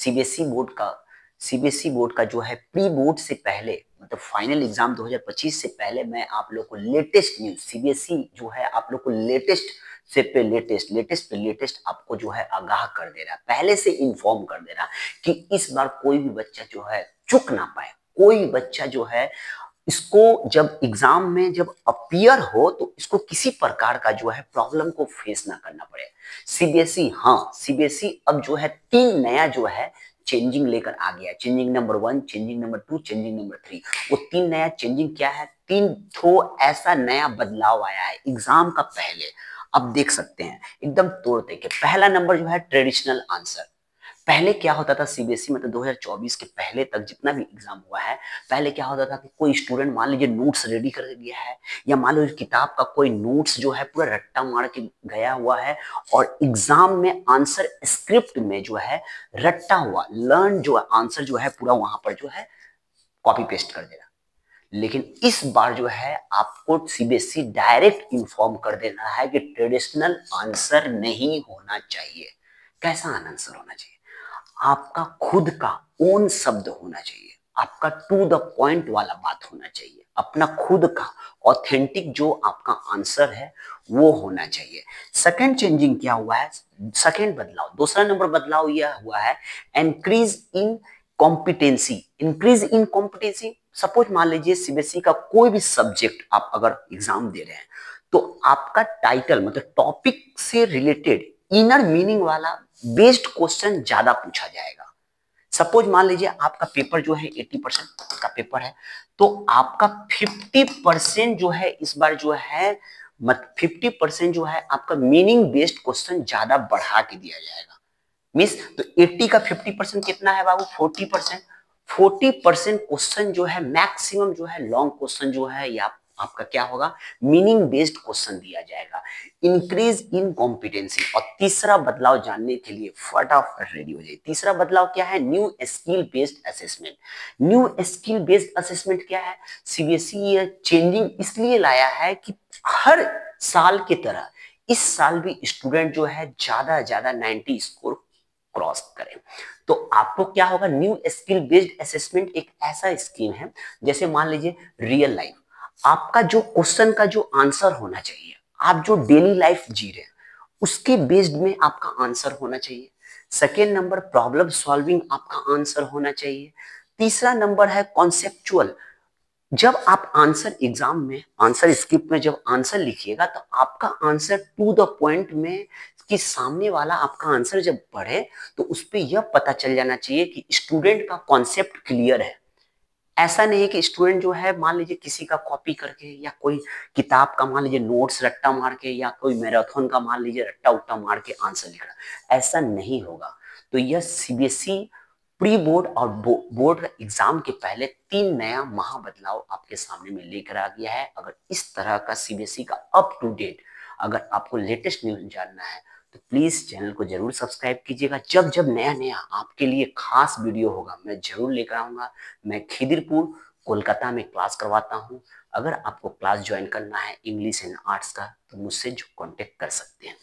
CBSE board का जो है प्री बोर्ड से पहले मतलब फाइनल एग्जाम 2025 से पहले मैं आप लोग को लेटेस्ट न्यूज सीबीएसई जो है आप लोग को लेटेस्ट पे लेटेस्ट आपको जो है आगाह कर दे रहा है, पहले से इन्फॉर्म कर दे रहा है कि इस बार कोई भी बच्चा जो है चूक ना पाए। कोई बच्चा जो है इसको जब एग्जाम में जब अपीयर हो तो इसको किसी प्रकार का जो है प्रॉब्लम को फेस ना करना पड़े। सीबीएसई अब जो है 3 नया जो है चेंजिंग लेकर आ गया। Changing number 1, changing number 2, changing number 3। वो 3 नया चेंजिंग क्या है? 3 ऐसा नया बदलाव आया है एग्जाम का पहले। अब देख सकते हैं एकदम तोड़ के। पहला नंबर जो है ट्रेडिशनल आंसर। पहले क्या होता था सीबीएसई मतलब 2024 के पहले तक जितना भी एग्जाम हुआ है, पहले क्या होता था कि कोई स्टूडेंट मान लीजिए नोट्स रेडी कर गया है या मान लो किताब का कोई नोट्स जो है पूरा रट्टा मार के गया हुआ है और एग्जाम में आंसर स्क्रिप्ट में जो है रट्टा हुआ लर्न जो आंसर जो है पूरा वहां पर जो है कॉपी पेस्ट कर देगा। लेकिन इस बार जो है आपको सीबीएसई डायरेक्ट इन्फॉर्म कर देना है कि ट्रेडिशनल आंसर नहीं होना चाहिए। कैसा आंसर होना चाहिए? आपका खुद का ओन शब्द होना चाहिए, आपका टू द पॉइंट वाला बात होना चाहिए, अपना खुद का ऑथेंटिक जो आपका आंसर है वो होना चाहिए। सेकंड चेंजिंग क्या हुआ है? सेकंड बदलाव, दूसरा नंबर बदलाव यह हुआ है increase in competency. Increase in competency, suppose मान लीजिए सीबीएसई का कोई भी सब्जेक्ट आप अगर एग्जाम दे रहे हैं तो आपका टाइटल मतलब टॉपिक से रिलेटेड इनर मीनिंग वाला बेस्ड क्वेश्चन ज्यादा पूछा जाएगा। सपोज मान लीजिए आपका पेपर जो है 80% का पेपर है तो आपका 50% जो है इस बार जो है 50% जो है आपका मीनिंग बेस्ड क्वेश्चन ज्यादा बढ़ा के दिया जाएगा। मीन्स तो 80 का 50% कितना है बाबू? 40%। 40% क्वेश्चन जो है मैक्सिमम जो है लॉन्ग क्वेश्चन जो है या आपका क्या होगा? मीनिंग बेस्ड क्वेश्चन दिया जाएगा। Increase in competency. और तीसरा बदलाव जानने के लिए फटाफट रेडी हो जाइए। तीसरा बदलाव क्या है? New skill based assessment. New skill based assessment क्या है? सीबीएसई ये चेंजिंग इसलिए लाया है कि हर साल की तरह इस साल भी स्टूडेंट जो है ज्यादा 90 स्कोर क्रॉस करें। तो आपको क्या होगा? न्यू स्किल बेस्ड असेसमेंट एक ऐसा स्कीम है जैसे मान लीजिए रियल लाइफ आपका जो क्वेश्चन का जो आंसर होना चाहिए, आप जो डेली लाइफ जी रहे हैं उसके बेस्ड में आपका आंसर होना चाहिए। सेकेंड नंबर प्रॉब्लम सॉल्विंग आपका आंसर होना चाहिए। तीसरा नंबर है कॉन्सेप्चुअल। जब आप आंसर एग्जाम में आंसर स्क्रिप्ट में जब आंसर लिखिएगा तो आपका आंसर टू द पॉइंट में कि सामने वाला आपका आंसर जब पढ़े तो उस पर यह पता चल जाना चाहिए कि स्टूडेंट का कॉन्सेप्ट क्लियर है। ऐसा नहीं है कि स्टूडेंट जो है मान लीजिए किसी का कॉपी करके या कोई किताब का मान लीजिए नोट्स रट्टा मार के या कोई मैराथन का मान लीजिए रट्टा उट्टा मार के आंसर लिख रहा, ऐसा नहीं होगा। तो यह सीबीएसई प्री बोर्ड और बोर्ड एग्जाम के पहले 3 नया महा बदलाव आपके सामने में लेकर आ गया है। अगर इस तरह का सीबीएसई का अप टू डेट अगर आपको लेटेस्ट न्यूज जानना है तो प्लीज चैनल को जरूर सब्सक्राइब कीजिएगा। जब जब नया नया आपके लिए खास वीडियो होगा मैं जरूर लेकर आऊंगा। मैं खिदिरपुर कोलकाता में क्लास करवाता हूँ। अगर आपको क्लास ज्वाइन करना है इंग्लिश एंड आर्ट्स का तो मुझसे जो कांटेक्ट कर सकते हैं।